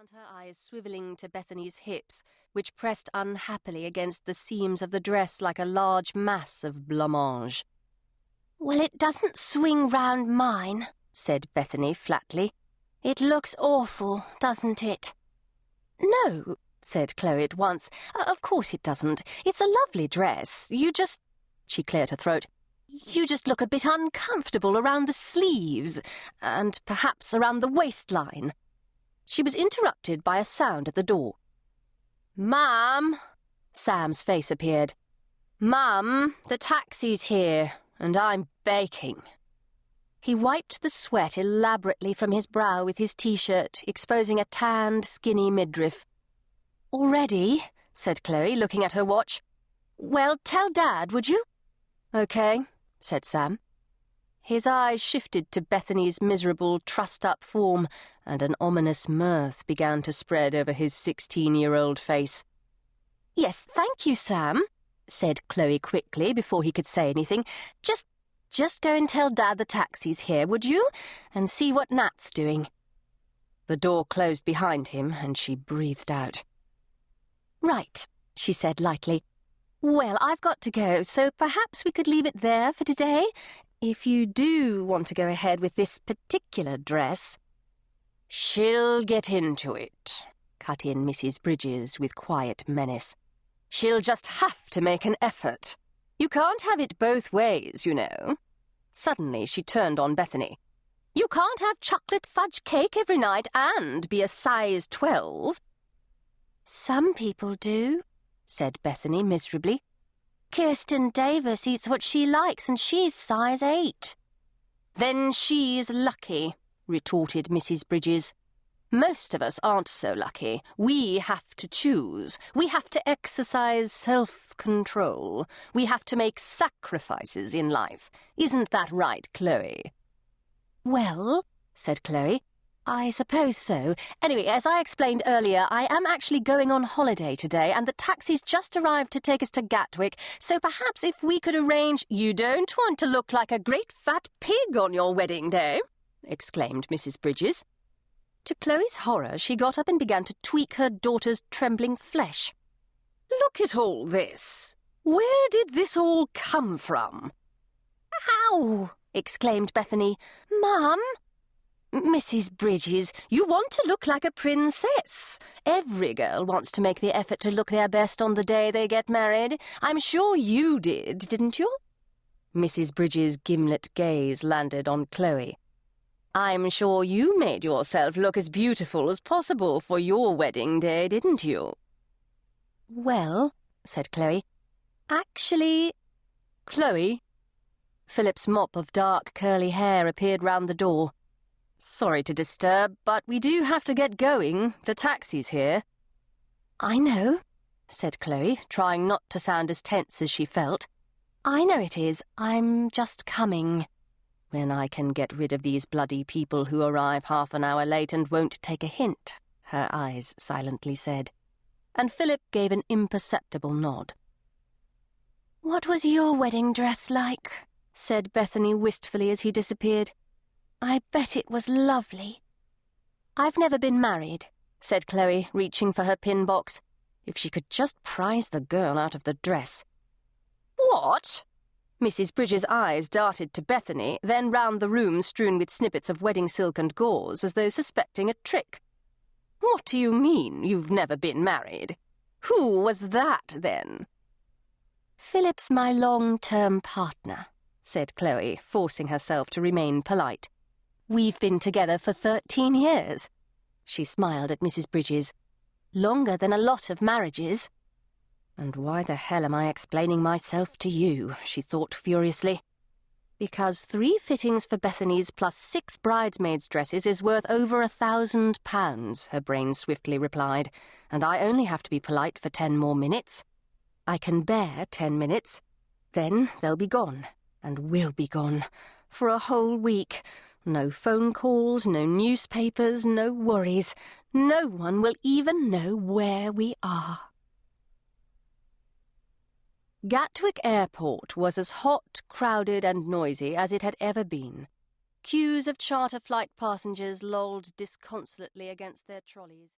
found her eyes swivelling to Bethany's hips, which pressed unhappily against the seams of the dress like a large mass of blancmange. "Well, it doesn't swing round mine," said Bethany flatly. "It looks awful, doesn't it?" "No," said Chloe at once. "Of course it doesn't. It's a lovely dress. You just—" she cleared her throat. "You just look a bit uncomfortable around the sleeves, and perhaps around the waistline." She was interrupted by a sound at the door. "Mum!" Sam's face appeared. "Mum, the taxi's here, and I'm baking." He wiped the sweat elaborately from his brow with his T-shirt, exposing a tanned, skinny midriff. "Already?" said Chloe, looking at her watch. "Well, tell Dad, would you?" "OK," said Sam. His eyes shifted to Bethany's miserable, trussed-up form, and an ominous mirth began to spread over his 16-year-old face. "Yes, thank you, Sam," said Chloe quickly before he could say anything. Just go and tell Dad the taxi's here, would you? And see what Nat's doing." The door closed behind him, and she breathed out. "Right," she said lightly. "Well, I've got to go, so perhaps we could leave it there for today, if you do want to go ahead with this particular dress." "She'll get into it," cut in Mrs. Bridges with quiet menace. "She'll just have to make an effort. You can't have it both ways, you know." Suddenly she turned on Bethany. "You can't have chocolate fudge cake every night and be a size 12. "Some people do," said Bethany miserably. "Kirsten Davis eats what she likes and she's size 8. "Then she's lucky," retorted Mrs. Bridges. "Most of us aren't so lucky. We have to choose. We have to exercise self-control. We have to make sacrifices in life. Isn't that right, Chloe?" "Well," said Chloe, "I suppose so. Anyway, as I explained earlier, I am actually going on holiday today, and the taxi's just arrived to take us to Gatwick, so perhaps if we could arrange—" "You don't want to look like a great fat pig on your wedding day," exclaimed Mrs. Bridges. To Chloe's horror, she got up and began to tweak her daughter's trembling flesh. "Look at all this. Where did this all come from?" "Ow!" exclaimed Bethany. "Mum!" "Mrs. Bridges, you want to look like a princess. Every girl wants to make the effort to look their best on the day they get married. I'm sure you did, didn't you?" Mrs. Bridges' gimlet gaze landed on Chloe. "I'm sure you made yourself look as beautiful as possible for your wedding day, didn't you?" "Well," said Chloe, "actually—" "Chloe!" Philip's mop of dark, curly hair appeared round the door. "Sorry to disturb, but we do have to get going. The taxi's here." "I know," said Chloe, trying not to sound as tense as she felt. "I know it is. I'm just coming. When I can get rid of these bloody people who arrive half an hour late and won't take a hint," her eyes silently said. And Philip gave an imperceptible nod. "What was your wedding dress like?" said Bethany wistfully as he disappeared. "I bet it was lovely." "I've never been married," said Chloe, reaching for her pin box. If she could just prise the girl out of the dress. "What?" Mrs. Bridges' eyes darted to Bethany, then round the room strewn with snippets of wedding silk and gauze, as though suspecting a trick. "What do you mean, you've never been married? Who was that, then?" "Philip's my long-term partner," said Chloe, forcing herself to remain polite. "We've been together for 13 years. She smiled at Mrs. Bridges. "Longer than a lot of marriages." "And why the hell am I explaining myself to you?" she thought furiously. "Because 3 fittings for Bethany's plus 6 bridesmaids' dresses is worth over £1,000, her brain swiftly replied, "and I only have to be polite for 10 more minutes. I can bear 10 minutes. Then they'll be gone, and we'll be gone, for a whole week. No phone calls, no newspapers, no worries. No one will even know where we are." Gatwick Airport was as hot, crowded and noisy as it had ever been. Queues of charter flight passengers lolled disconsolately against their trolleys.